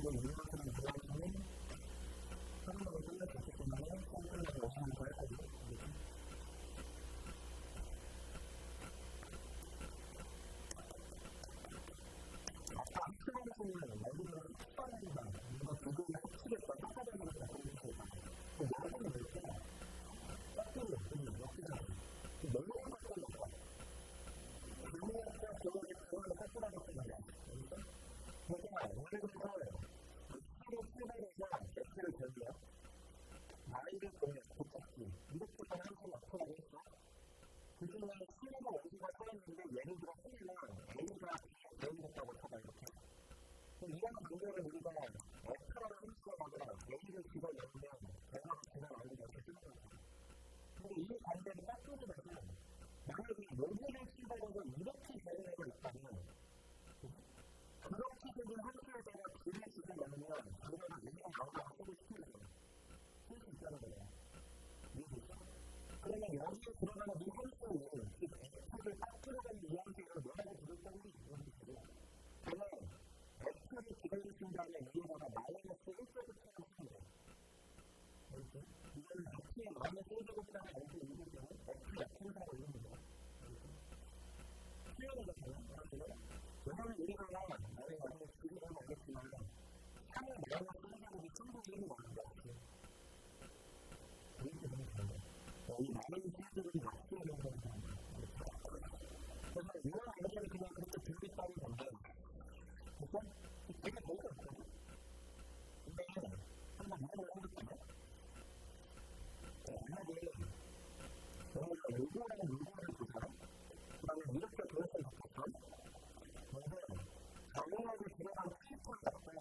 그리고 이만큼 들어가면 하루가 끝났기 때문에 꼼꼼하게 오시는 거 했거든요. 아까 학생들은 말들은 특별합니다. 뭔가 두고가 확실했다, 똑같은 걸 갖고 있는 거예요. 여러분은 왜 이렇게 짝꿍이 없으면 역시잖아요. 널널한 것도 없다. 불문학과 그거를 확실하게 쓰는다. 그러니까 오늘부터 스스로 출발해서 F를 배우고요. 나이를 고착기 이렇게만 하고 나타나고 있어. 그중에 C가 원수가 써있는데 예를 들어 C는 A가 배우겠다고 쳐봐 이렇게. 이런 문제를 우리가 F라는 함수가 아니라 A를 집어넣으면 대화가 지나가는 이렇게 쓰는 거죠. 근데 이 관계를 딱 끊으면서 만약에 여기를 집어넣어서 이렇게 배우는 있다면 그렇게 되는 함수에다가 B를 집어넣으면 그거는 우리가 나오다가 쓰고 싶은 거예요. 쓸 수 있다는 거예요. 이해되죠? 그러면 여기에 들어가는 이 함수는 그 F를 딱 들어가는 이 함수를 뭐라고 부를 건지 이런 식으로 저는 F를 기다리신 다음에 위에다가 마이너스 1제곱처럼 쓰면 돼요. 알겠죠? 이거는 F의 마이너스 1제곱이라는 알고 있는 경우 F 약분사라고 이런 거죠. 알겠죠? 표현이잖아요. 왜냐면 우리가 나의 마이너스 1제곱은 알겠지만 3의 마이너스 1제곱이 충분히 1이 많은 것 같아요. 이렇게 되는 거예요. 이 마이너스 1제곱이 약분이 되는 거예요. 그래서 이런 문제를 그냥 그렇게 분리하는 건데 그래서 되게 별거 없거든요. 근데 한번 물어보고 해볼까요? 만약에 저희가 요거라는 요거를 보잖아? 그러면 이렇게 그렸을 것 같죠? 근데 정형학을 들어간 필터를 갖다가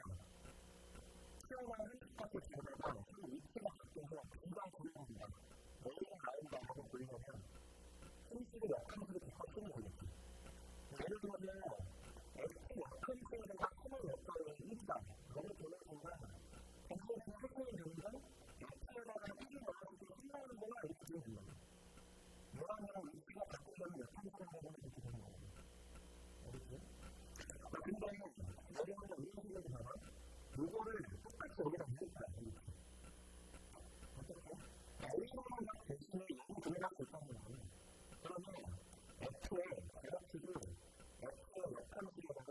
튀어나온 헬스파트 들어가가 그 위치가 바뀌어서 B가 보입니다. A가 나온다 하고 보이면 홈식의 역함수를 계속 쓰는 거겠지. 예를 들면 F 역함수에다가 코너 역할을 1이다. 너를 보는 순간 F에서 확인이 되면 F에다가 1이 나왔을 때 끝나는 거나 이렇게 되는 거예요. 뭐라면 위치가 바뀌면 역함수를 하면 이렇게 되는 거거든요. 알겠죠? 근데 여러분들 이런 식으로 보면 요거를 똑같이 여기다 넣을까? 이렇게. 어떻게? A로만 대신에 여기 들어갈 수 있다는 거예요. 그러면 F의 대각식을 F의 역함수에다가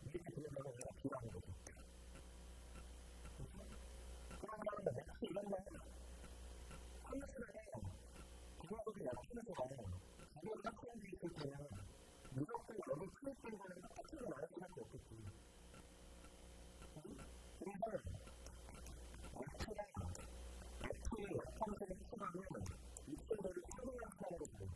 이렇게 들어가면 얘가 B라는 거죠. 그러면 X 이런 거는 함수를 그거보다 약분해서 이걸 짝꿍이 있을 때는 무조건 여기 플러스인 거는 똑같은 거 나올 수밖에 없겠지. 그래서 F의 역함수를 추가하면 이 친구를 최대한 수단으로 줘요.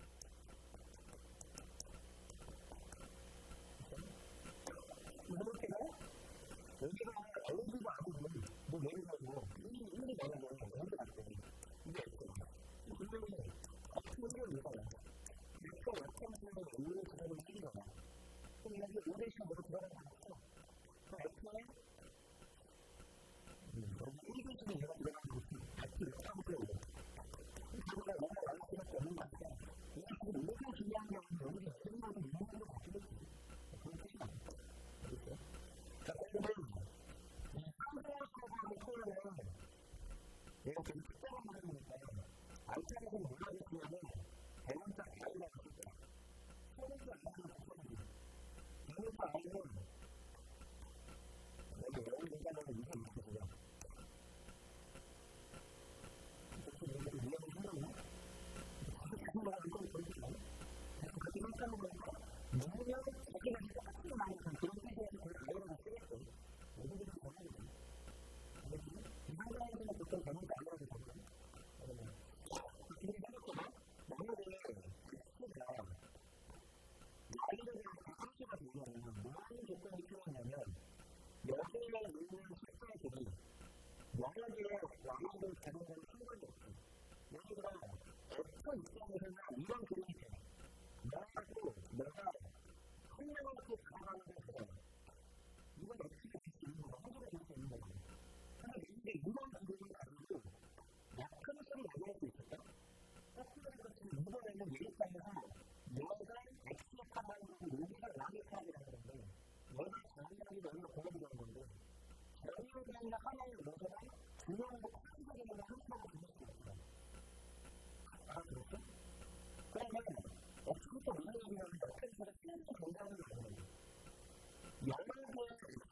게 아니라 하나의 모델을 두 명으로 커지게 한수가 되는 수 있어요. 알아들었죠? 그러면 X부터 무슨 얘기냐면 X에서 X에서 공부하는 게 아니에요. 영어의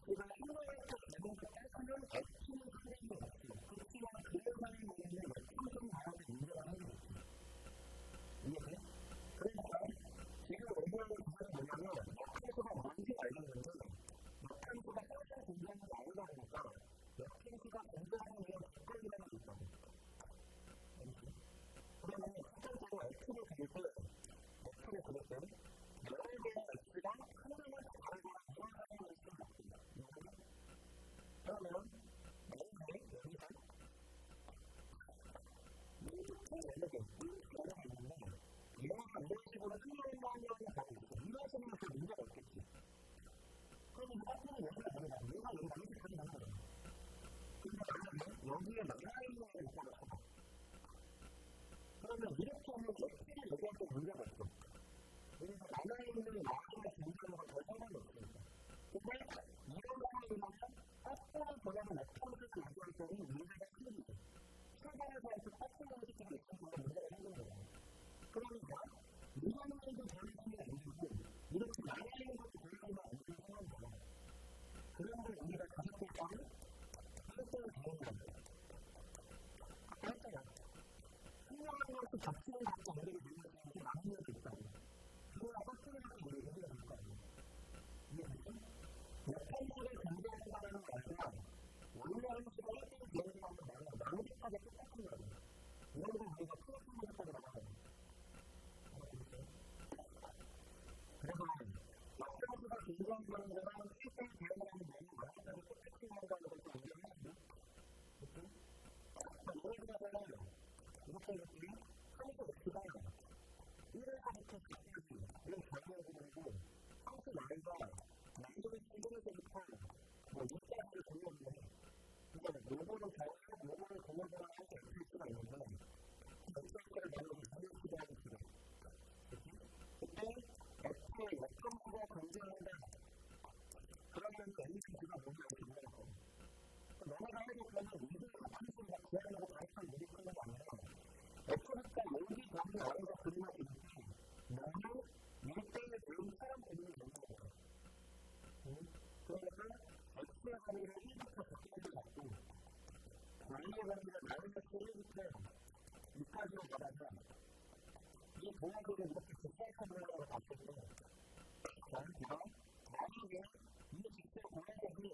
X가 한번에서 제공을 떼서는 X는 크레이트 X. 그렇지만 그래서는 뭐냐면 X는 나와서 인정을 하는 거죠. 이해돼요? 그러니까 지금 얘기하는 부분은 뭐냐면 X가 뭔지 알겠는데 X가 항상 공부하는 게 아니다 보니까 X가 공부하는 게 객관이라는 게 있거든요. 그러면 첫 번째로 X를 그릴 때 X를 그릴 때 여러 개의 X가 하나만 다르거나 이해하는 것이 맞습니다. 그러면 여기서 여러 개 X가 있는데 얘가 이런 식으로 한명만이라는 답이 있어. 이런 식으로 그 문제가 없겠지. 그러면 X는 여기가 다르다. 얘가 여기 나머지 답이 나는 거잖아. 근데 만약에 여기에 남아있는 애를 있다고 쳐봐. 그러면 이렇게 하면 X를 얘기할 때 문제가 있어. 그래서 남아있는 양의 존재는 더 상관이 없으니까. 근데 이런 상황이라면 X를 보려면 X를 얘기할 때는 문제가 생기죠. 상관에서 X를 얘기할 때 문제가 생기는 거예요. 그러니까 미만만도 변화가 안 되고 이렇게 남아있는 것도 변화가 안 되는 상황이잖아. 그런데 우리가 가졌을 때는 X를 배우는 거예요. 그랬잖아. 분명한 것도 겹치는 것도 우리를 배우는 게 맞는 게 있다고. 그거랑 X를 하는 우리 얘기가 될 거 아니에요. 이해되죠? 역할식을 존재한다는 말과 원래 형식을 1대1 비행기라는 말은 나머지까지 똑같은 거예요. 이런 걸 우리가 플러스문제까지라고 하거든요. 그래서 역할식을 존재한다는 거랑 1대1 비행기라는 말은 나머지까지 똑같은 거라는 것도 인정해야 돼요. 그렇죠? 예를 들어서 이렇게 얘기하면 상수 X가 1에서부터 10까지를 정리해주고 상수 Y가 남들의 기준에서부터 뭐 6까지를 정리해주면 그러니까 요거를 정리하고 요거를 정리해주면 할 때 X가 있는데 X를 만약에 정리해주고 하는 시간 그때 X의 역함수가 존재한다 그러면 NC가 뭔가 이렇게 물어볼 너네가 해도 그러면 이들 역함수를 막 구하려고 가입한 일이 끝난 거 아니라 X부터 여기 거기 안에서 그림을 그리지 너무 1대1 배운 사람 그림을 그리는 거예요. 그러니까 X의 거리를 1부터 100까지 잡고 Y의 거리를 마이너스 1부터 6까지로 잡아서 이 도형들을 이렇게 직사각형으로 봤을 때 이거 만약에 이 직사 도형들이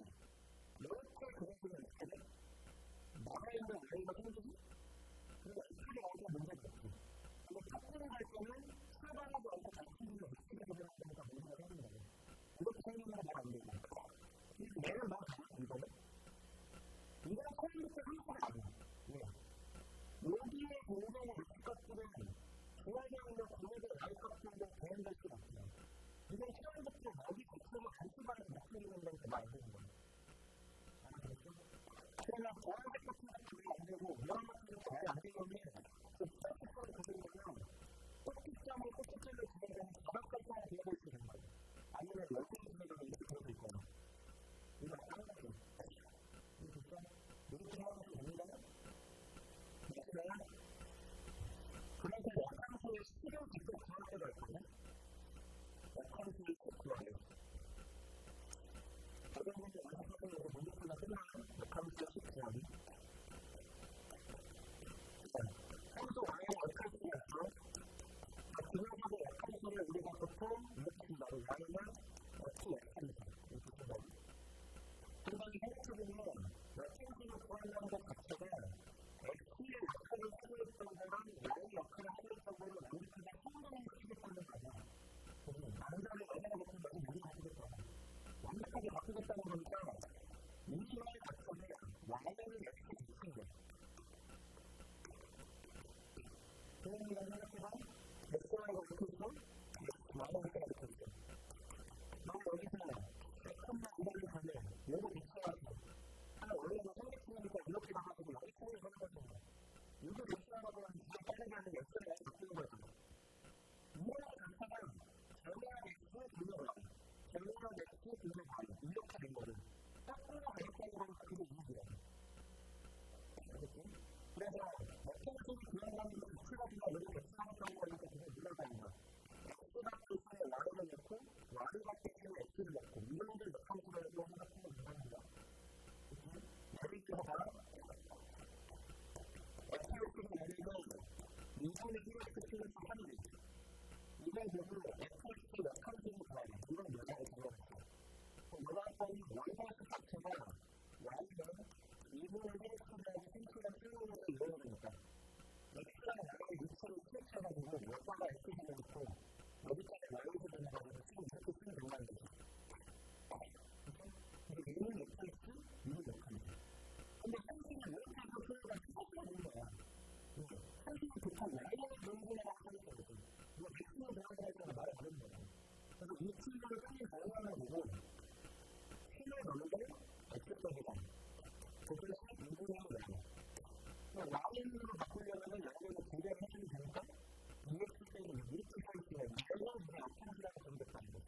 이렇게 그려지면 어떻게 돼? 남아있는 Y가 생기지? 그러니까 X가 나오면 문제가 없지. 근데 탑으로 갈 때는 출발하지 않고 단순히 X가 되어나니까 문제가 생기는 거예요. 이렇게 생기는 건 말 안 되고. 얘는 뭐 이거는? 이건 처음부터 상수가 아니야. 왜? 여기에 공정의 X값들은 중앙에 있는 공역의 Y값들도 대응될 수가 없어요. 이건 처음부터 여기 X를 단수반에 맞추는 건 말 안 되는 거예요. 알아들었죠? 그러면 보안색 같은 것들이 안 되고 이런 것들이 잘 안 되려면 그 꼭지점을 그리려면 꼭지점을 진행되는 바닥까지만 그려볼 수 있는 거예요. 아니면 열심히 진행되는 이렇게 그려져 있거나 이거 다른 거예요. 이렇게 하면 됩니다. 그래서 역함수의 식을 직접 구할 때가 있거든요. 역함수의 식 구하래요. 어떤 분이 연습하면 이거 문제풀이가 끝나면 역함수의 식 구하기. 함수 Y의 역함수였죠. 기본적으로 역함수를 우리가 보통 이렇게 쓴다고 Y는 X 역함수 이렇게 쓴다고. 굉장히 생각해보면 역함수를 구한다는 것 자체가 X의 역할을 하고 있던 거랑 Y의 역할을 하고 있던 거를 완벽하게 한번에 바꾸겠다는 거 아니야. 남자를 여자가 바꾸면 여기 물이 바꾸겠다. 완벽하게 바꾸겠다는 거니까 이와의 각성에 Y를 이렇게 붙인 거야. 그러니까 생각해봐. X라는 거 이렇게 있어? Y는 이렇게 있어. 너 여기서 X만 이렇게 가면 요거 미쳐가지고 하나 원래는 생각했으니까 이렇게 나가지고 여기 통을 하는 거잖아. 이거 미쳐가지고 이거 빠르게 하는 X를 많이 바꾸는 거잖아. 이거는 자체가 정의한 X 분명 Y 정의한 X 분명 Y 이렇게 된 거를 딱 하나 가입하는 거니까 그게 이게 보고 FX 몇 칸씩이 좋아요. 이런 여자를 적어놨어요. 여자분이 원사이트 자체가 Y는 2분의 1 스크라고 센치가 줄어들어서 이루어지니까 X랑 Y의 위치를 스위치해가지고 여자가 X가 있고 여기까지 Y에서 되는가지고 지금 이렇게 쓰면 된다는 거죠. 근데 얘는 FX, 얘는 몇 칸이죠. 근데 상식은 이렇게 해서 소유가 스위치가 되는 거야. 상식은 보통 Y는 명분이라고 생각하거든. 이거 X로 대화를 할 때는 말을 안 하는 거야. 그래서 이 친구를 빨리 발견을 보고 힘을 넣는데 X적이다. 그것이 2분의 1이에요. Y로 바꾸려면 Y를 대변을 해주면 되니까 EX 때는 이렇게 써있어요. Y는 이제 앞으로라고 정했다는 거죠.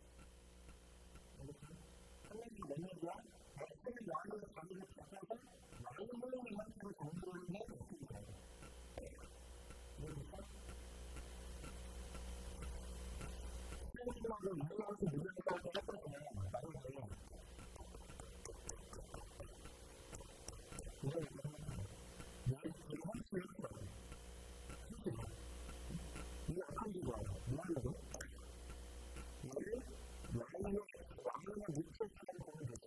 알겠죠? 한명이 몇 얘기야? X는 Y로 자기를 바꿔서 Y는 모형을 만들어 정리하는 게 X이 돼요. 모르겠어? 스탠드하고 이동하면서 누르니까 했거든요. 만약에 이거 함수 이렇게 나와요. 이거 아까운 거 알아요. 뭐 하려고? 얘를 Y는 위치를 보면 되죠.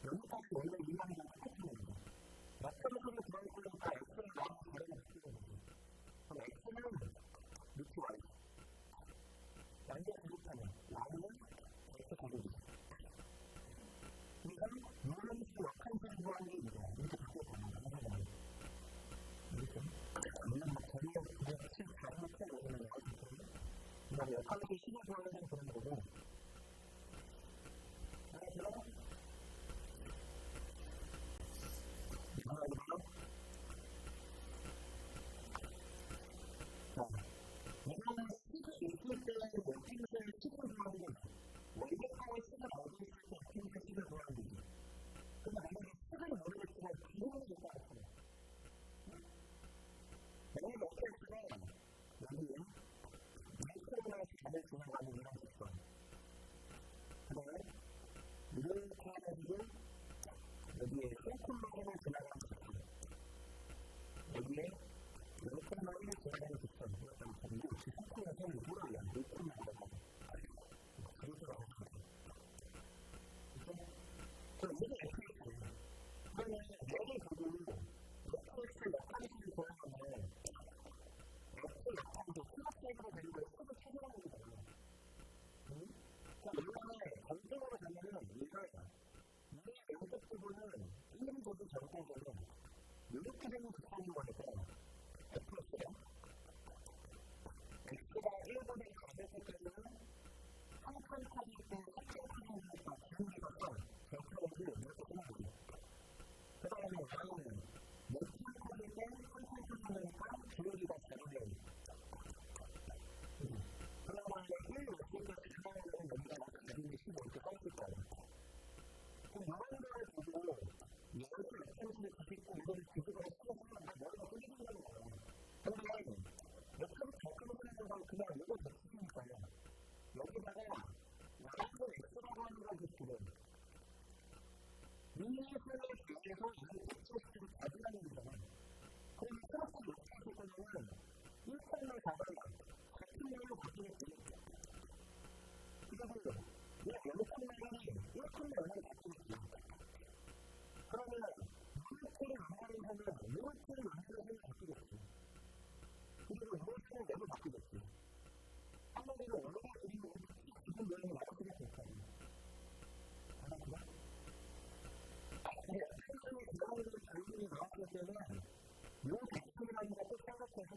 여기까지 원래 이만한 건 똑같습니다. 마찬가지로 들어갈 거니까 X는 Y랑 다르게 바뀌는 거죠. 그럼 X는 루트 Y. 완전 비슷하면 Y는 X 가격이죠. 그러니까 유한수 역한수를 구하는 게 이거야. 이렇게 바뀌었잖아. 항상 이렇게 물론 막 전혀 그냥 칠 다른 거 오는 거야. 그 다음에 역한수 시계 구하는 그런 거고 그래서 이거는 식이 있을 때는 역행수의 식을 구하는 게 원격하고 식을 얻을 때 역행수 식을 구하는 거지. 근데 만약에 식을 모르겠지만 비용이 있다 했어요. 만약에 역행수가 여기에 마이크로나 잘을 지나가는 이런 직선. 그 다음에 이렇게 해가지고 여기에 셀쿨러를 지나가는 직선. 여기에 이렇게만을 지나가는 직선. 이거 혹시 셀쿨러 선을 몰라요. 이렇게만 하다가 그렇게 나오거든요. 그럼 이게 FX예요. 그러면 얘를 보고 FX 역할식을 구하면 X 역할도 플러스로 되는 걸 속을 찾으라는 거잖아요. 그럼 이번에 전적으로 가면은 얘가 이 왼쪽 부분은 1을 줘도 전적으로 이렇게 되는 극한인 거니까 F였어요. X가 1보다 가졌을 때는 한칸 칸일 때 3칸 칸이니까 기울기 같아 전적으로 이렇게 쓰는 거죠. 그 다음에 Y는 몇칸 칸일 때 3칸 칸이니까 기울기가 작아져요. 그러면 1 몇개가 지나가면 여기가 나중에 15 이렇게 써있을 거예요. 그럼 이런 거를 보고 이렇게 역행수를 가지고 이거를 뒤집어서 쓰면 머리가 끌리는다는 거예요. 근데 역행수 적으로 쓰는 건 그냥 이거 적으니까요. 여기다가 Y는 X라고 하는 거지 지금. 위의 선에 대해서 이 X를 가지라는 거잖아요. 그럼 플러스 역행수 거는 1칸을 잡아야 같은 걸로 바뀌겠지. 그래서 이 연산량이 1칸을 얼마나 바뀌겠지. 그러면 이렇게를 만나는 하면 이렇게를 만나는 하면 바뀌겠지. 그리고 이렇게를 내도 바뀌겠지. 한마디로 원래 그리고 지금 모양이 바뀌게 될 거예요. 알았나? 근데 한쪽에 들어가는 결국이 나왔을 때는 이 백수라는 것도 생각해서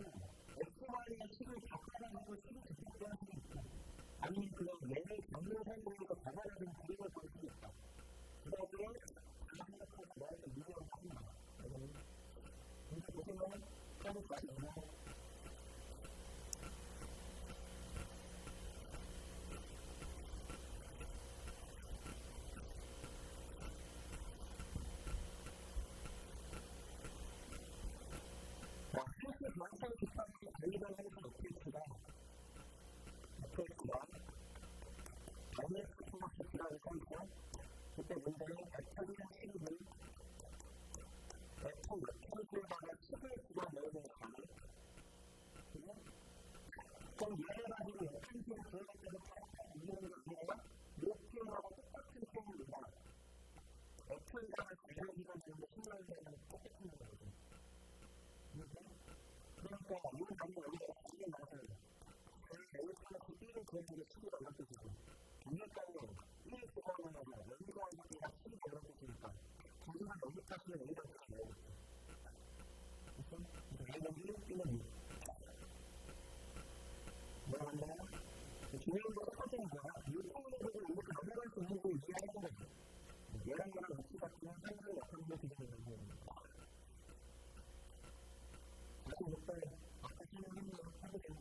X와의 식을 바꿔가지고 식을 직접 구할 수도 있고 아니면 그냥 얘를 경로상으로 바꿔가지고 그림을 볼 수도 있다. 그 다음에 생각하고 나한테 미래를 합니다. 근데 보시면 하루 다시 오고 사실 완성 기판이 관리를 하는 FX가 MS 플러스라고 써있죠. 그때 문제는 F이랑 식을 F 역행수에다가 식을 집어넣어야 되는 거예요. 그럼 얘를 가지고 역행수 루틴 계획에서 이용을 하면 루틴하고 똑같은 표현입니다. 애플과의 관련 기간 정도 신뢰를 하면 똑같은 거거든요. 그러니까 이런 단어 여기서 관련 나서 에어플러스 1을 구하는 게 10을 이런 뜻이고 위에까지 1을 구하면 연구하는 게 10이 이런 뜻이니까 자기가 여기까지는 이런 뜻이 나오겠죠. 그래서 얘는 1, 1은 6. 뭐라 한다요? 중요한 건 첫 번째는 뭐야? 유통을 보고 이렇게 넘어갈 수 있는 걸 이해하는 거죠. 얘랑 얘랑 위치 같은 상상을 나타내는 게 되는 거고 다시 못해 아까 설명한 거 해보세요.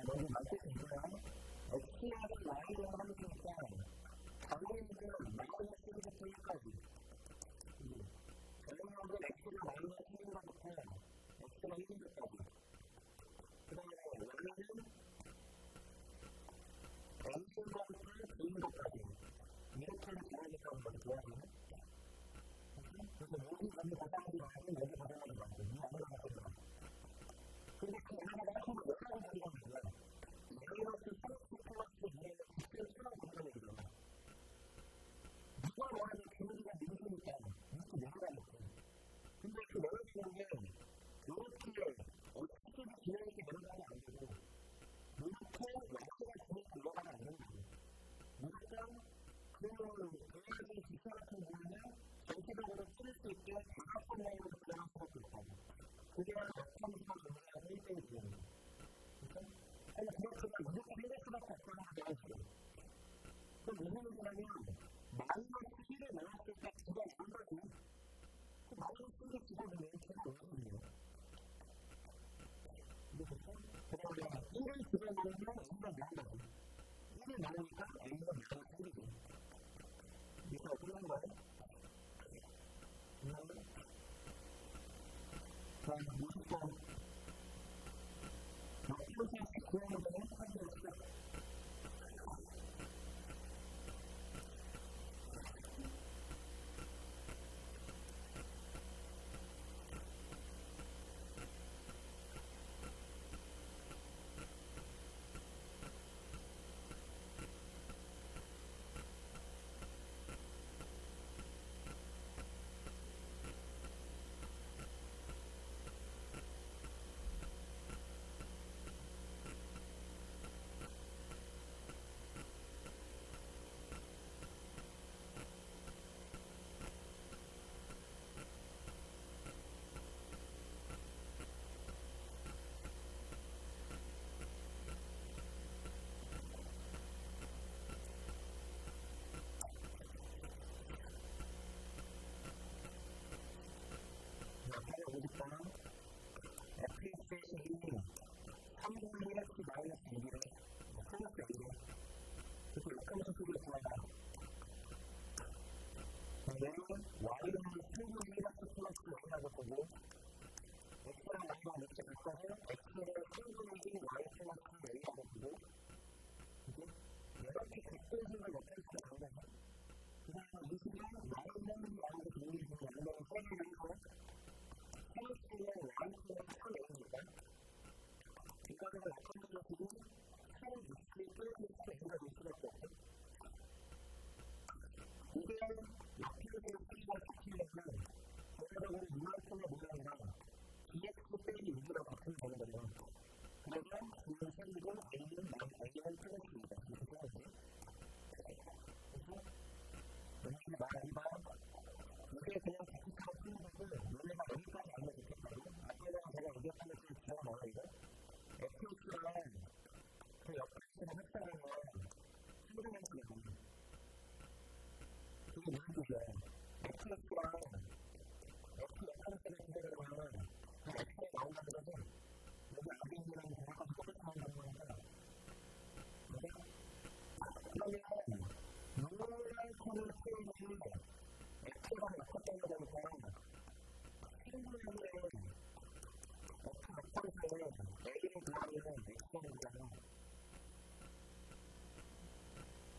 여기 말씀이 있고요. SPR은 라인을 하면 되니까 전문은 마이너스 1부터 1까지 전문은 X를 마이너스 1부터 X가 1부터까지 그 다음에 Y는 N승부터 B부터까지 이렇게 진행했다는 걸 좋아하거든요. 그래서 여기 가면 가장하지 말고 여기 가장하지 말고 이 안으로 가지 말고 근데 그 안에다가 한번 몇 가지 가지고 있는데 마이너스 30 플러스 2에는 직접 수능 공간이거든요. 누가 뭐하든 개인기가 늘으니까 이렇게 내려가겠죠. 근데 그 내려지는 게 이렇게 어떻게 진행이렇게 내려가면 안 되고 이렇게 약수가 진행이 올라가면 안 되는 거죠. 무조건 그 계획의 기차 같은 경우는 전체적으로 쓸 수 있게 다각형 라인으로 들어갈 수밖에 없다고. 그게 역ham수가 정리하는 1대1 기능이에요. 그렇죠? 아니, 그렇지만 무조건 해낼 수밖에 없다는 거죠, 지금. 그럼 무슨 얘기냐면, 마이너스 1을 넣었을 때 두가 나온 거지. 그 마이너스 1이 두가되면 걔가 오거든요. 이해됐죠? 그 다음에 1을 두가 넣으면 N가 나온 거지. 1을 넣으니까 N가 마이너스 1이지. 이해가 끝난 거예요? 자, 20번. 역표시 구하는 거는 확인을 시작. FX이 3분의 1x 마이너스 2를 플러스 1을 그래서 역함수 수를 구하다. 얘는 y는 3분의 1x 플러스 1이라고 보고 x랑 y가 이렇게 바꿔서 x를 3분의 1 y 플러스 a라고 보고 이렇게 객관식을 역할 수 있는 거죠. 그 다음에 20은 y는 y로 정리해서 양변을 써주는 거 플러스는 y는 3a입니다. 이거를 역함수로 두고 360을 끌어내서 n가 될 수밖에 없죠. 이게 역표적으로 풀이가 바뀌려면 전체적으로 유한성의 모양이랑 dx 빼기 6이랑 같은 거거든요. 그러면 B는 3이고 A는 충분히 어떤 A를 구하면 X잖아.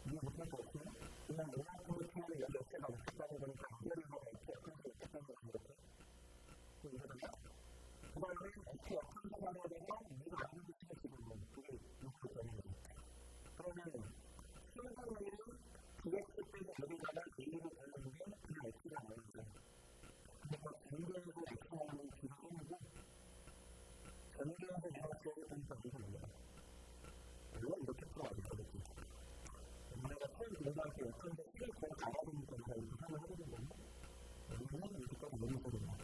이해 못할 것 같아요? 그냥 이만큼을 피하면 여기 X가 없다는 거니까 X를 하고 X 역함수 있다는 거거든요. 이해되나요? 그 다음에 X 역함수 가려야 되면 우리가 아는 것이 지금 그게 6도 되는 거죠. 그러면 순서는 DX 빼고 여기다가 A를 넣는 게 그냥 X가 나오죠. 그래서 전개하고 X 나오는 B가 생기고 전개하고 얘가 지어야 되니까 여기서 올라가요. 물론 이렇게 풀어가야 되겠지. 우리가 처음 공부할 때 역한데 시를 더 알아보니까 우리가 이렇게 하면 하게 된 건데 여기는 이렇게까지 내리게 되는 거야.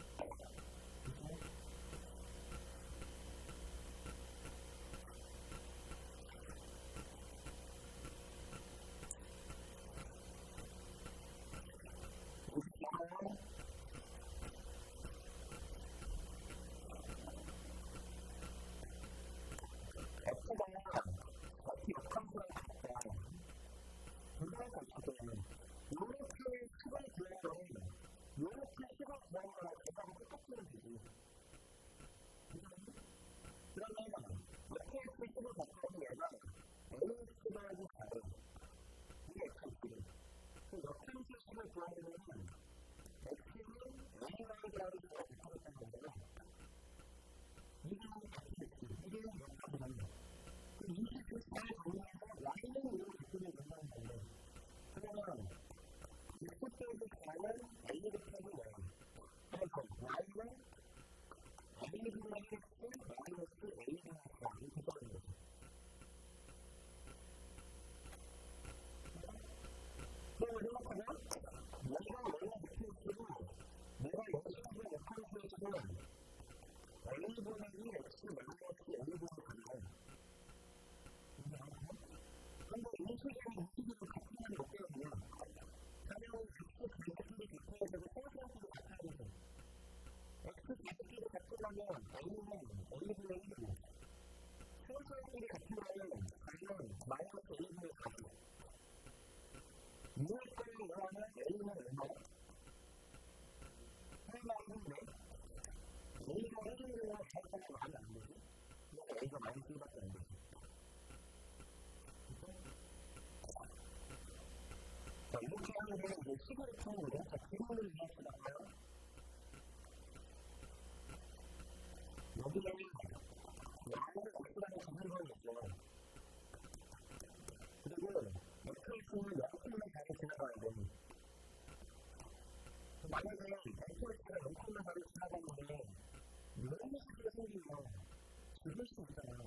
이렇게 하면 이제 시골을 푸는 거죠. 자, 기본을 이해하시나요? 여기에는 양을 곱슬하게 잡는 건 있죠. 그리고 옆에 있으면 영통만 잘 지나가야 돼. 만약에 FX가 영통만 잘 지나가는데 너무 쉽게 생기면 죽을 수 있잖아요.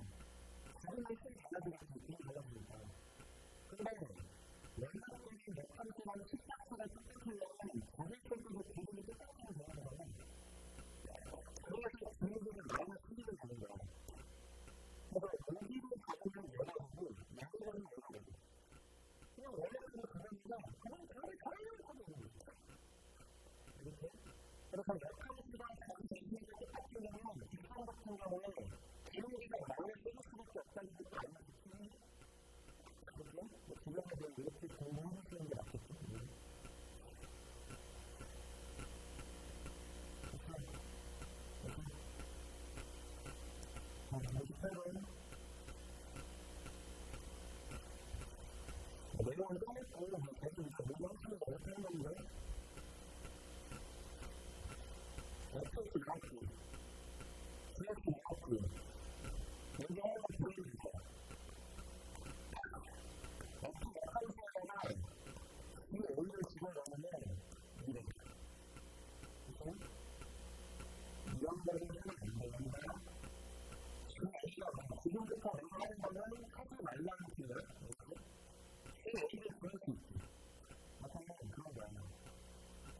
죽으면 힘이 달라지니까 힘이 달라지니까. 근데 연락권이 역할지만 식탁수가 똑같으면 자질적으로 기분이 똑같으면 되는 거는 그래서 분위기를 많이 틀리게 되는 거야. 그래서 여기로 가보면 열어보고 양쪽으로 열어보고 그냥 원래는 그러니까 그냥 다른 거는 이렇게 그래서 역할지가 자기 자신이 똑같으면 뒷판 같은 경우는 분위기가 많이 뜨을 수밖에 없다는 것도 알려주시는 그렇죠? 주변에서 이렇게 공부해주시는 게 맞겠죠? 내용을 떠먹고 계속 뭔가 하시는 거 어떻게 하는 건데? 어떻게 나왔지? 그렇게 나왔지? 여기 하나 보여주세요. 어떻게 역할에다가 이 A를 집어넣으면 이래. 그래서 이런 거를 하면 안 되는데 지금 A가 지금부터 내가 하는 거는 하지 말라는 뜻이에요. A를 구할 수 있지. 나타나면 그런 거야.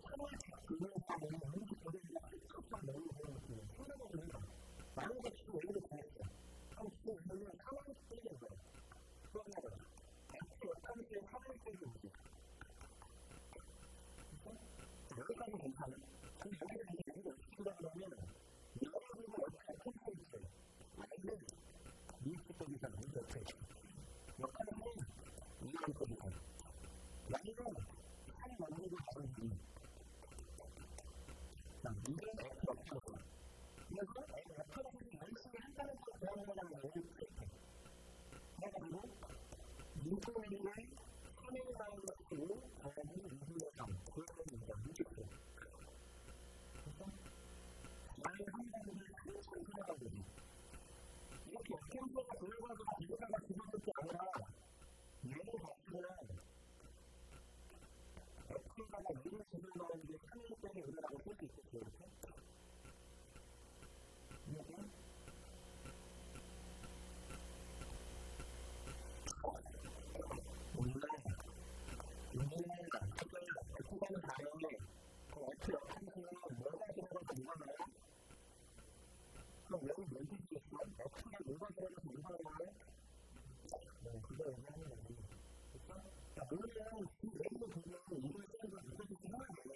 참을 그거에서는 음식 고객이가 흑흑한 메뉴를 보여줬어요. 상대적으로 만약에 지금 A를 구했어. 그럼 지금 A는 가만히 쓰이는 거야. 그러면 X 역할지에 가만히 쓰이는 거지. 여기까지 괜찮아. 근데 여기가 어떻게 그러면 여러분과 역할 콘텐츠 Y는 미스터비상 이렇게 역할을 이해할 거니까. 양이는 한 만들고 다른 이. 자, 이게 X 역할 되지. 이렇게 캠프가 돌아가서 기도자가 죽었을 게 아니라 얘를 자체는 F에다가 얘를 죽인다는 게 3일 때문에 우리라고 쓸 수 있겠죠, 이렇게? 이해돼? 우리는 F가는 다른데 그 F 역함수는 뭐가 들어가서 누가 나요? 그럼 여기 몇 개지겠어? F가 뭐가 들어가서 누가 나요? 네, 그거 얘기하는 거지. 그쵸? 자, 우리는 이 웨이브 보면 이걸 써서 이것이 해야 돼.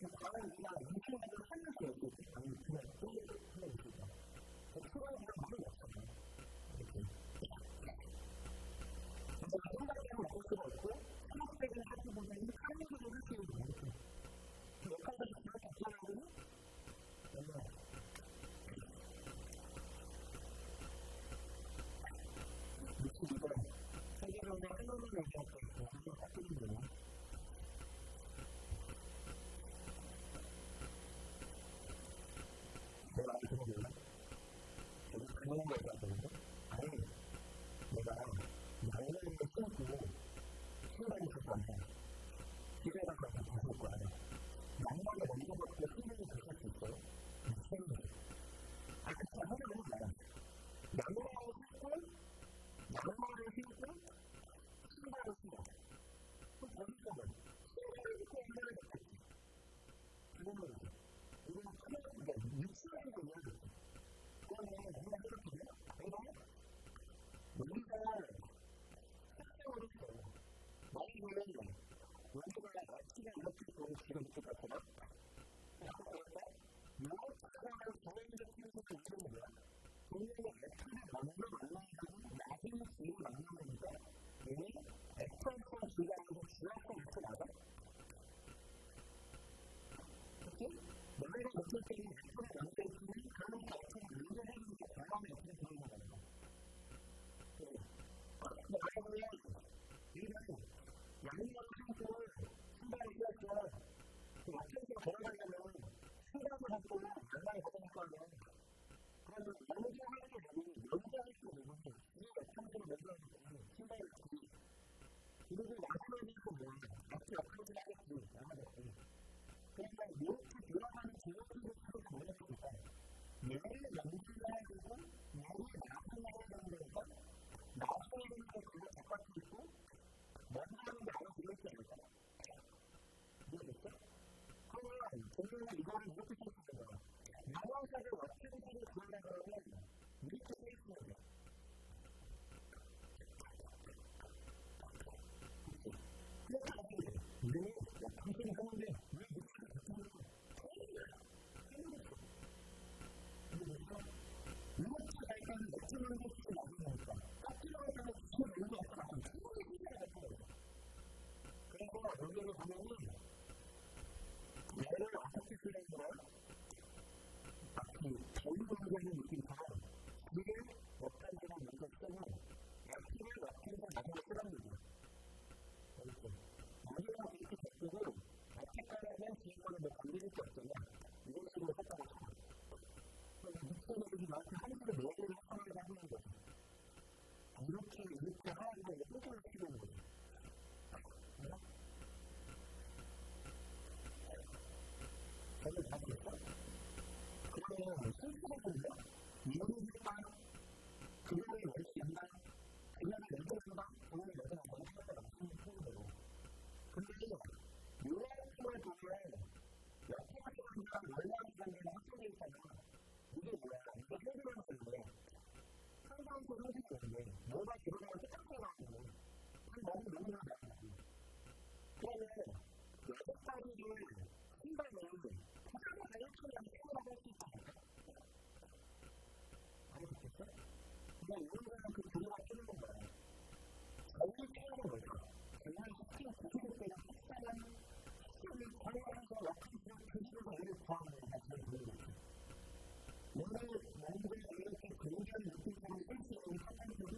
그 다음 우리가 인터넷을 하는 게 없겠지? 아니, 그냥 하면 있겠다. F가 그냥 말이 없어. 이렇게. 그래서 생각하면 먹을 수가 없고, 수학적인 학교보다는 카메라를 할 수 있는 거죠. 그 역할들이 그렇게 없잖아요. 이거 세계적인 한국을 얘기할 때 이게 학교인데요. 내 말이 들어볼래? 저도 그런 거 얘기하거든요. 아니, 내가 양면을 끊고 신발이 있었잖아요. 집에 가서 벗을 거야. 양말을 먼저 벗고 신발을 벗을 수 있어요? 신발. 그쵸, 하나는 나요. 양말을 신고 신발을 신어. 그럼 벗을 신발을 신고 양말을 벗겠지. 그런 거죠. 이거는 그냥 육수라는 걸 이야기했죠. 그거는 뭔가 생각해요? 우리가 특성을 했어요. 만약에 우리가 아침에 이렇게 보는 지금 이렇게 같잖아? 그런데 이렇게 정해진 팀에서 이름이 뭐야? 분명히 F를 먼저 만나야지 나중에 G를 만나니까 이미 F한테 G가 아니고 G한테 F 맞아? 그치? 너네가 느낄 때는 F를 먼저 했으면 그러니까 F를 먼저 해주니까 다음에 F를 들은 거잖아. 근데 만약에 우리는 양면을 신고 신발을 신었어. 그 앞에서 걸어가려면 신발을 벗고 양말을 벗으니까 그러면 먼저 할 게 되면 먼저 할 게 되면 이 역함수를 먼저 하기 때문에 신발을 벗고 그리고 마지막에 또 뭐야? 앞에 역함수를 하겠지. 나가겠지. 그러니까 이렇게 돌아가는 기억들을 하면서 뭐가 있을까? 얘를 먼저 해야 되고 얘를 나중에 해야 되는 거니까 나중에 되는 게 그거 바깥에 있고 먼저 하는 게 알아서 이렇게 할까? 이해됐어? 그러면 분명히 이거를 이렇게 쓸 수 있는 거야. 양왕사를 어떻게든 구한다 그러면 이렇게 쓸 수 있는 거야. 그렇게 하지. 우리는 당신이 하는데 왜 이렇게 못하는 거야? 이렇게 할 때는 멋지는 게 진짜 나중이니까 깍지를 할 때는 진짜 좋은 게 없어. 충분히 힘들게 할 거야. 그래서 여기를 보면은 얘를 어떻게 쓰는 거야? 앞이 자유동적인 느낌처럼 이게 어떤 데가 먼저 쓰면 앞을 앞에서 나중에 쓰란 말이야. 이렇게 여기가 이렇게 바꾸고 앞에 깔아면 뒤에 거는 뭐 건드릴 게 없잖아. 이런 식으로 했다고 쳐. 그래서 육수들이 나한테 한 개를 네 개를 하면서 하는 거지. 이렇게 하는데 이제 똥을 치는 거지. 저를 다 보니까 그러면 슬프거든요? 이혼을 했다, 그녀를 열심한다, 그녀를 연습한다, 그녀를 연습한다, 이런 걸 엄청 힘들어요. 근데 요약을 보면 역행을 하니까 원래는 학생이 있잖아. 이게 뭐야? 이게 해결하는 건데 항상 그 형식이 있는데 뭐가 들어가면 똑같이 나오는 거야. 너무 너무나 나오는 그러면 여태까지를 신발을 가장 일초에 생각을 할 수 있다. 알겠겠어? 그냥 이런 거는 그 들어가 쓰는 거야. 저희 태우는 거죠. 정말 시킨 구조대가 특별한 시험을 관여해서 역할을 그리고 애를 구하는 거가 제일 좋은 거죠. 오늘 이렇게 굉장히 느낌처럼 쓸 수 있는 상황에서도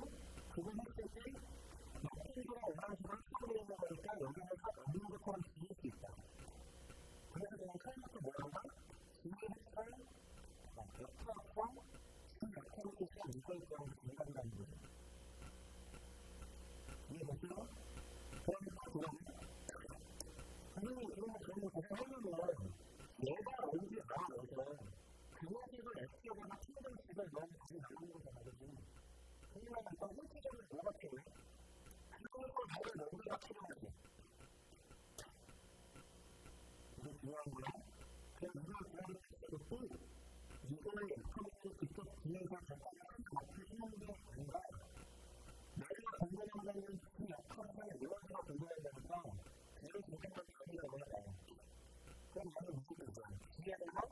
하는 문제들이죠. 뒤에다가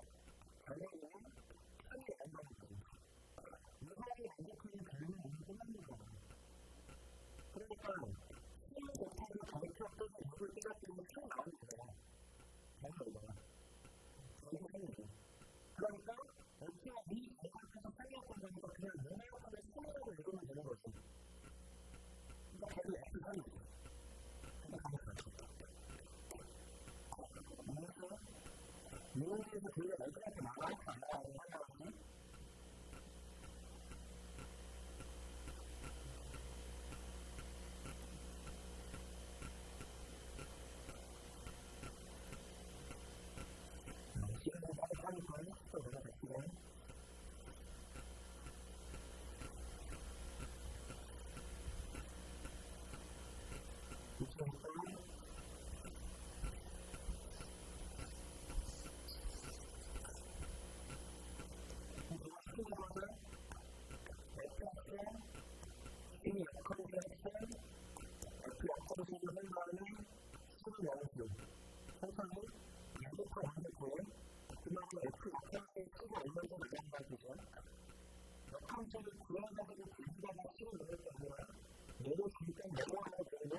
결국에는 편이 엉망이 되죠. 이거에 만족하는 결론은 이미 끝납니다. 그러니까 수능 못하고 정표 때도 이걸 때가 때문에 쭉 나오면 돼요. 정말 이거야. 이거 생기죠. 그러니까 어떻게 네 공부에서 살려고 하니까 그냥 문화학원의 수능으로 읽으면 되는 거지. 그러니까 계속 X하는 거죠. 미국에서 그게 어디까지 나갈지 안 나가는 상황이지? 시간을 빠르니까 또 내가 됐지만 이 역할을 했을 그 역할을 생각하는 수능 연수 항상은 연속과 완벽고요. 그만큼 F 역할의 수가 얼마나 나가는 말이죠. 역할적을 구현하고 불기하는 수를 넣을 게 아니라 매우 잠깐 넘어가는 경우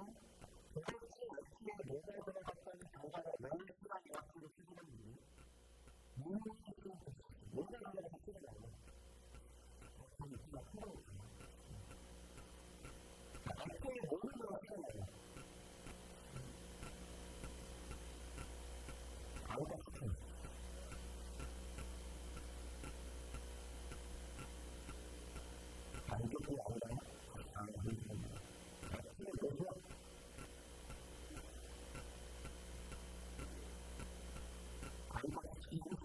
도대체 어떻게 뭐가 들어갔다는 결과가 명의 수가 약속을 수준합니다. 뭐가 들어가서 수가 나와요. 그게 수가 필요해요. 앞에 모든 걸 하잖아요. 아무것도 없어요. 안쪽이 아니라 앞에 뭐죠? 아무것도 없어요.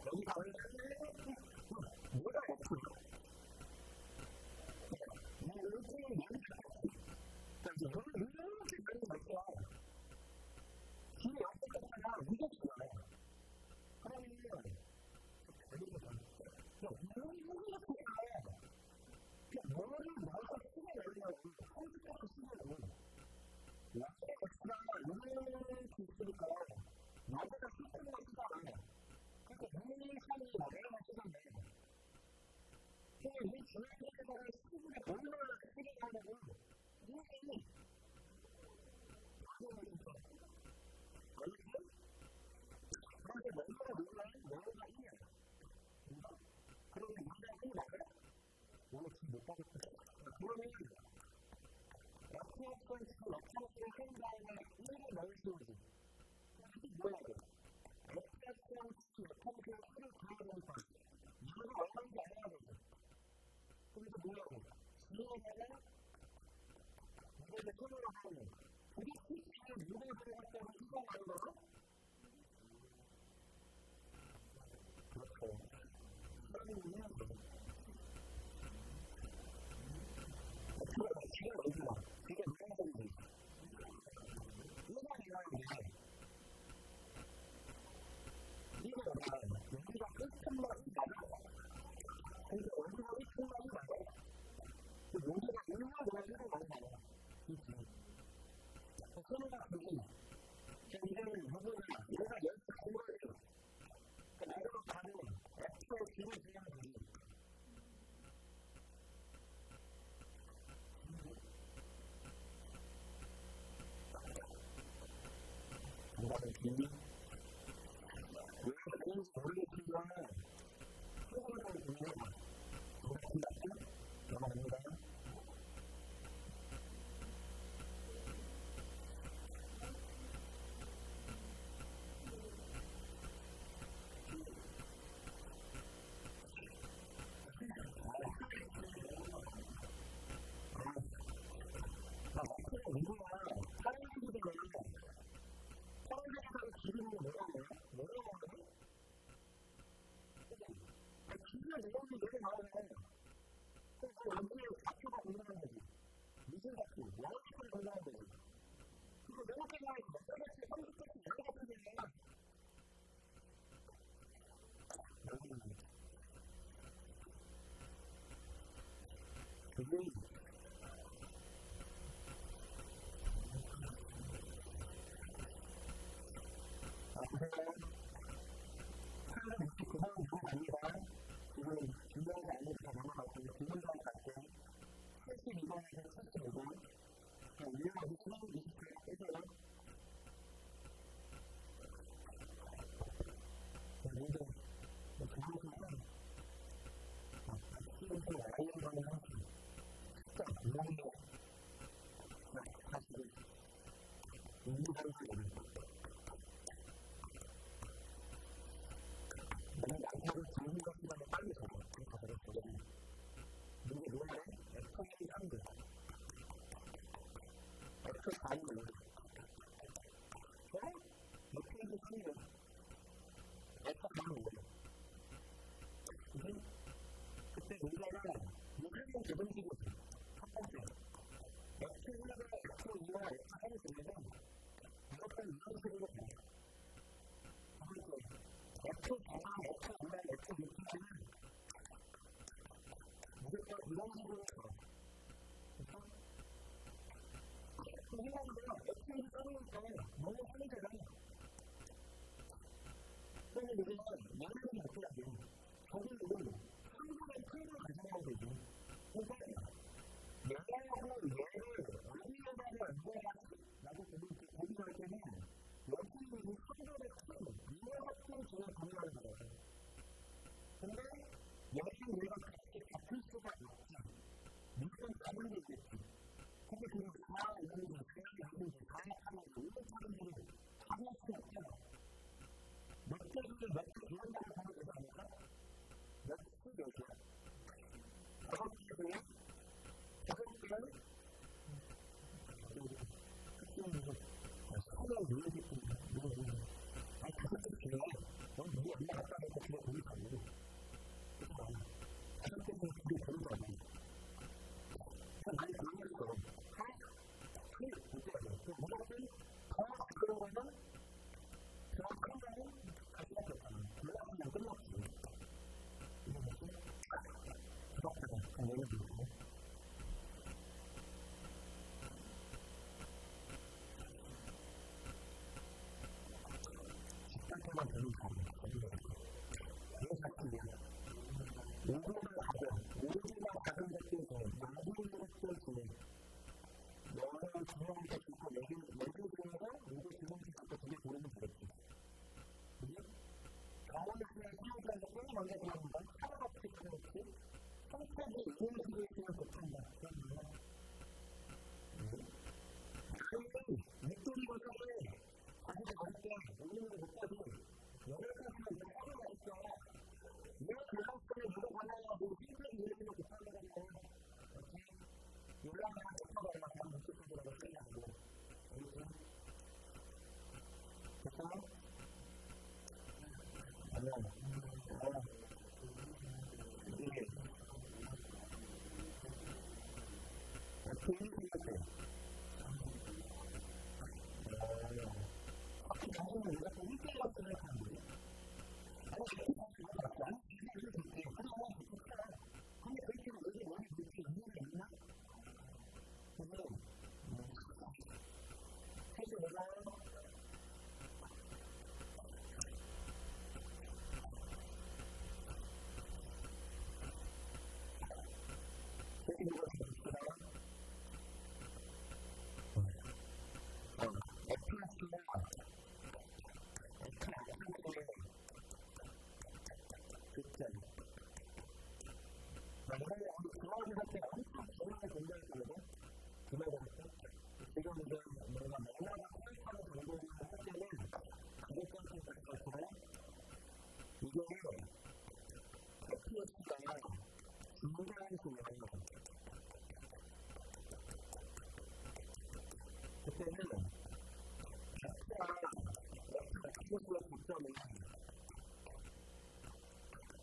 여기가 왜 뭐가 없어요? 이 일주일 많이 갔어요. 그래서 이렇게 많이 갔어요. 뒤에 약속했다가 늦었어요. 그러면 별로가 많았어요. 뭐를 나와서 쓰게 되려고 컴퓨터로 쓰려고 약속했으나 이렇게 있으니까 나보다 시스템을 쓰잖아요. 그러니까 문상이 나가는 시간에 그냥 이 지나치는 시스템에 얼마나 크게 하려고 이게 가져가니까 알겠어? 그런데 너무나 놀라요? 너무나 이해요. 그런데 문제가 생각나요? 오늘 지금 못 받았어요. 그러면 약속을 한 다음에 1을 넣을 수 있지. 이게 뭐야 돼? 약속을 약속을 수를 구해보니까 이거는 얼마인지 알아야 되죠. 그래서 뭐라고? 지혜에다가 이거를 손으로 하면 우리 시스템에 물을 들어갔다고 생각하는 거죠? 그렇죠. 그러면 지금 어디가? 그게 무슨 소리지? 일반이라는 게 이거가 여기가 끝판만 나가. 근데 어디가 끝판만 나가? 여기가 얼마나 이런 많이 나가. 그치? 소리가 그게 이제는 누구나 내가 연습 공부를 나로 가는 F로 길을 지나는 거지. 공부하는 길이 왜 그런지 모르겠지만 소금을 보면 누가 길었죠? 넘어갑니다. 누구나 다른 친구들은 다른 데서 길을 뭔지 모르겠어. 나는 양파를 삶는 것보다는 빨리 적어. 그러니까 내가 적어도 이게 뭐래? FA 3들. F4이 뭐래? 그래? FA 3들. F4는 뭐래? 그때 문제는 무조건 두 번째고 첫 번째 F1과 F2와 F3을 보면은 무조건 이런 식으로 돼. 두 번째 F4랑 F2랑 F6는 무조건 이런 식으로 돼. 그렇죠? 그 생각보다 F1이 써니까 너무 편리잖아. 그래서 우리는 얘네들이 어떻게 해야 돼? 저기를 한번에 풀을 가져가야 되지. 그래서 얘하고 얘를 어디에다가 얹어야지? 라고 고민할 때는 여기는 한번에 풀, 위에서 풀 중에 고민하는 거거든. 근데 얘는 얘가 그렇게 잡힐 수가 있지. 물건 잡은 게 있겠지. 근데 그냥 다 있는지, 그냥 있는지, 다 하면 이런 사람들이 잡을 수 없잖아. 몇 개를 몇 개 이런다고 하면 되지 않을까? 몇 개, 몇 개? 5개 중에 5개는 특징은 서로 놀래겠지. 아니, 5개 중에 넌 누구 안 나갔다 해서 그냥 돈이 가고 그렇지 않아. 5개 중에 그게 돈이 가고 그냥 많이 돌렸어. 그게 어때야 돼? 무조건 더 그런 거는 더 큰 거는 갈 수밖에 없잖아. 올라가면 끝났지. 이거 뭐지? 부적하다. 그냥 예를 들고. 집단체만 되는 사람. 왜 자꾸 오고만 작은 것들 중에 야구인 것들 중에 너는 두 명이서 죽고 여기 중에서 오고 두 명씩 죽고 두개 고르면 되겠지. 그지? 병원을 그냥 키우자는 게 먼저 그러는 건 하루같이 그렇지 성격이 이런 식으로 있으면 못한다. 그런 거야. 근데 목소리가 사실 아직 어렵게 올리는 게 못하지. 여기까지는 이제 허리가 있어. 왜 밸런스를 누가 관하냐 뭐 핑크를 이해하지 못하는 거니까. 그렇지? 연락하면 못하고 얼마 다른 목소리라고 쓰려고. 알겠지? 됐어? 아니야. 이게 어떻게 생각해? 혹시 당신은 내가 또 1대1로 생각하는 거예요? 아니, 나는 이게 좋대. 그러면 좋다. 근데 그렇게 여기 원이 그렇게 이유가 있나? 그래서 사실 내가 저기 누가 있을까? FS가 그때 만약에 우리 중학교 때 엄청 중학교 공부했거든? 중학교 때? 지금 이제 내가 매너가 컴퓨터로 공부를 할 때는 그것까지 있었지만 이게 FS가 중간수예요. 그때는 F가 FS의 고점은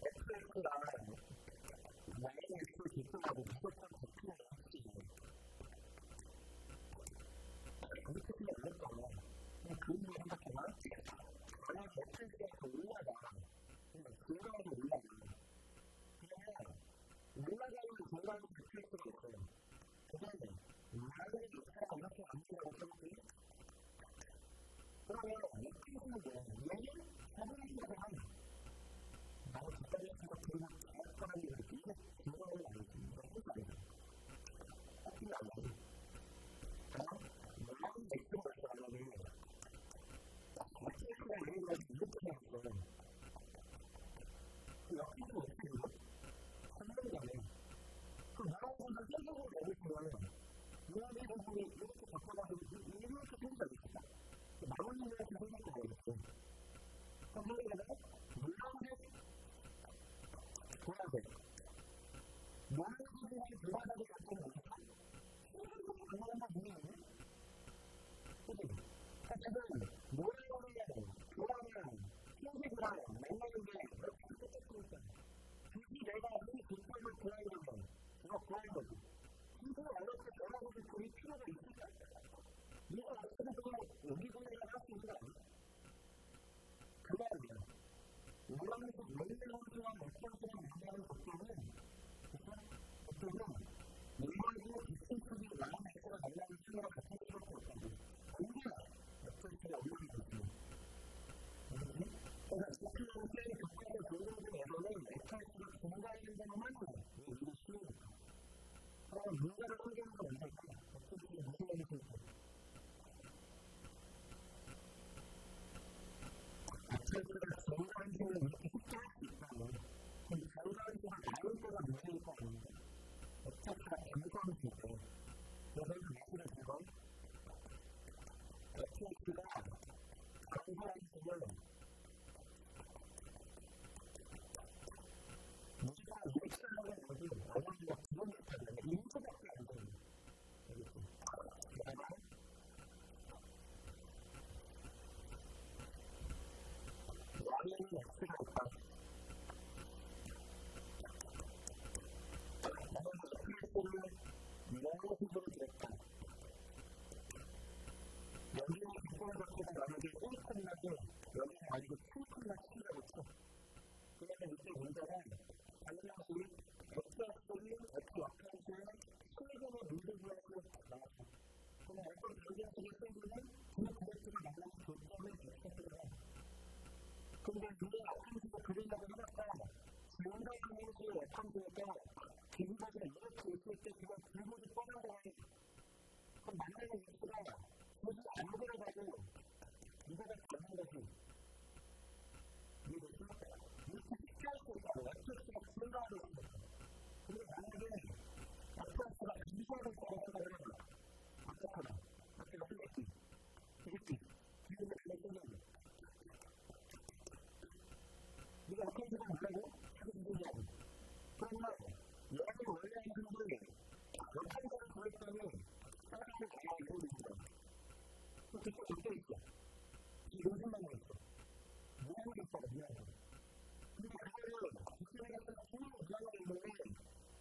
FS가 YX를 기점하고 무조건 100%가 확실히 그렇게 생각 안 했잖아. 그냥 그 의미를 생각해봐. 만약 FS가 올라가 그냥 중간으로 올라가 그러면 올라가는 중간에 FS가 있어요. 그다음에 나중에 FS가 이렇게 안 된다고 생각해? 그러면 FS는 뭐야? 얘는 사진을 생각하면 나는 뒷다리 같은 그리고 정확하게 이렇게 이게 중간으로 아니지. 이거 할수 아니지. 하기는 안 돼. 그러나 나는 맥주가 있어 하면은 FS가 예를 들어서 이렇게 했어. 그 옆에서 어떻게 해요? 설명자네. 그 나라에서 세계적으로 내리시면 이런 부분이 이렇게 바뀌어 이거 어떻게 그냥 여기 보내면 할수 있는 거 아니야? 그 말이야. 올라가서 원래원수와 어떤 문제를 겪으면 보통은 일반적으로 디스턴스를 나가는 엑스가 날라오는 친구가 같은 수밖에 없다고. 그게 엑스가 어려운 거지. 그러니까 디스턴스의 격과를 조정중에서는 엑스가 증가하는 데만 이게 쉬우니까. 그럼 문제를 해결하는 건 언제일까? 엑스가 무슨 말이 될까? 엑스가 증가하는 데는 이렇게 쉽게 할 수 있다면 그럼 증가하는 데가 나올 때가 문제일 거 아닙니까? 엑스가 감소하는 수 있고 그래서 그 예시를 들건 엑스가 감소하는 때는 무조건 일치하는 것이 어머니가 기본 못하면 인수밖에 안 되는 알겠지? 그다음에 Y에는 X가 있다. 나는 X를 이런 식으로 그렸다. 여기는 기본 자체가 만약에 1컴마고 여기는 아니고 2컴마7이라고 쳐. 그러면 이때 문제는 당연히 X학들이 X 역할수의 실제로 문제구역으로 나왔다. 그러면 어떤 변경식의 승부는 두 그래프가 만나는 교점을 X학들을 해. 근데 이게 역할식을 그리려고 해봤다. 증가하는 식의 역할식에서 기부가지가 이렇게 있을 때 그걸 불고지 뻔한 거야. 그럼 만나는 X가 굳이 안 그려가지고 이거가 되는 거지. 이해됐어? 이렇게 쉽게 할 수 있다고 X가 증가하고 있어. 근데 만약에 X가 이상을 따라서 그러면 어떡하나? X가 틀렸지? 되겠지? 지금 그냥 틀렸네. 네가 어떻게 몰라도 하기 힘들냐고. 그러면 얘는 원래 있는데 역할을 구했더니 사람을 가만히 보여줍니다. 그때 그때 있어. 이 요즘만 있어. 모르는 게 있다고 미안해. 근데 그거를 기술에서 중요한 미안한 게 있는데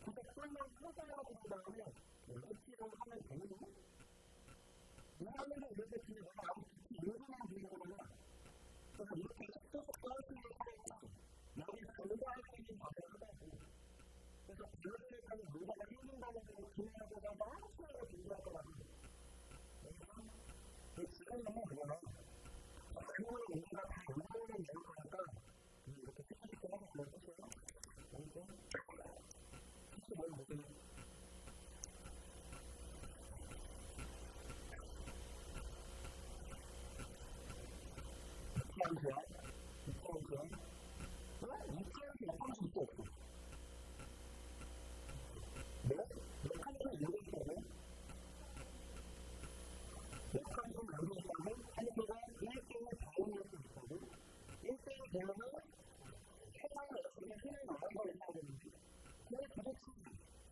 그때 설명 설명하고 그 다음에 어떻게를 하면 되는 거? 뭐하는데 이렇게 주면 내가 아무 특히 요즘만 주는 거잖아. 그래서 이렇게 계속 써주는 사람이 여기 증가할 수 있는 방법을 하고 그래서 그렇게 하면 물건을 힘든다는 걸 중요하고가 너무 수요가 중요할 거라고. 그래서 그 지금은 그거는 그거는 우리가 다 운동을 내릴 거니까 이렇게 특수식도 하고 그걸 썼어요. 그리고 특수 뭘 보세요. 이렇게 이렇게 역할이 있고 없고 역할이 모르겠다고 역할이 모르겠다고 한쪽은 1등을 다운할 수 있다고 1등이 되면은 최상의 역할이 힘을 나온 걸 해야 되는데 근데 도대체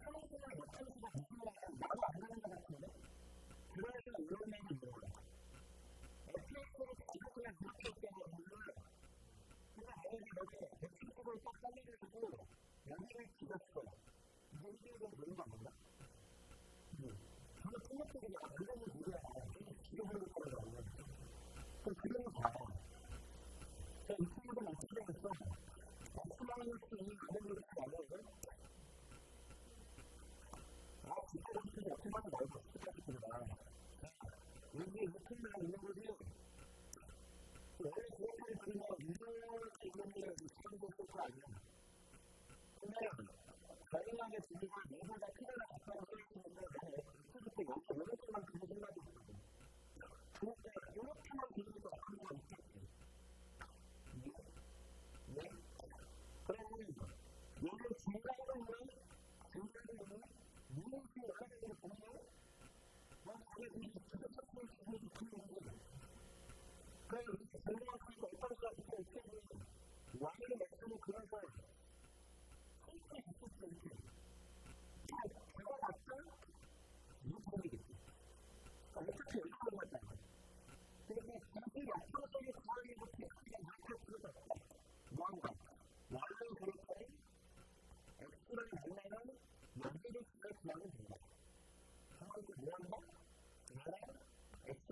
상승을 역할수가 무슨 말이야 나도 안 되는 것 같은데 그래서 이런 얘기 있는 거야 FX를 가지고 그냥 이렇게 있다는 거를 그냥 만약에 너가 FX를 딱 잘라가지고 여기를 죽였어 이게 이게 되는 거 아닌가? 그게 통역적이야 그거는 누구야 죽여버릴 거라고 하는 거야 그럼 그거는 봐 이 친구들은 어떻게 되겠어? X-이 아는 게 아니야 이거? 진짜 어떻게 어떻게 하지 말고 어떻게 하지 그러나 여기 이렇게 있는 거지 원래 그렇게 그리면 이렇게 있는 게 있는 것도 아니야 근데 가능하게 주기가 얘보다 크거나 작다고 생각하는데 나는 X부터 여기 이렇게만 그리고 생각이 있거든 그런데 이렇게만 그리니까 어떤 거 있겠지 네? 그러면 얘를 증가하는 무엇이 연락되는 보면 그게 우리 부족한 기분이 크는 거야. 그래서 이렇게 증가하니까 어떤 수가 있고 어떻게 보면 Y를 X는 그래서 이렇게 있었어 이렇게 그거 같은 이렇게 되겠지. 어떻게 이렇게 하는 거야 그래서 굳이 역사적인 구하기도 X가 이렇게 들어갔다. Y가 Y는 그렇다니 X를 만나면 여기를 그냥 구하면 된다. 한번더 뭐 한다? 나는 X를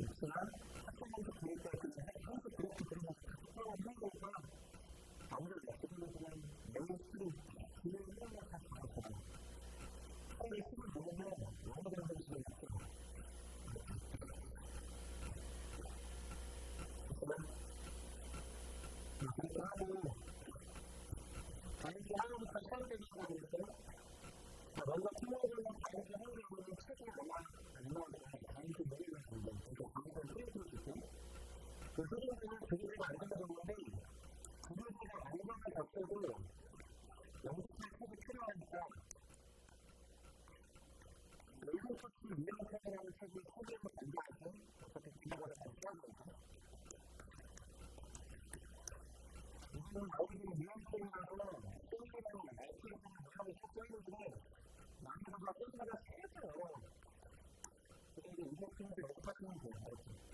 있지만 학생한테 그럴 때 항상 그렇게 들으면서 특별한 행동과 아무래도 학생들은 메인스트림 그런 행동을 하지 않거든요. 하루에 10을 보내면 너무 그런 것이 있어요. 그렇게 하고 다니기 하루부터 시작되기가 되는데 먼저 팀원들은 다니기 하는 경우는 책이 얼마나 다니기 내리는 건데 그러니까 거기서 프린트를 주고 그 프린트는 그림이 안 되는 건데 그림이가 안정을 잡고 영수증 책이 필요하니까 레이먼코치 위험성이라는 책이 소개해서 공개해서 어떻게 기록을 잘 써야 되니까 이거는 아이들이 위험성이라서 소리라는 말투라는 모양이 섞여있는데 남들보다 소리가 살짝 어려워요. 그래서 이게 팀한테 연습하시면 돼요.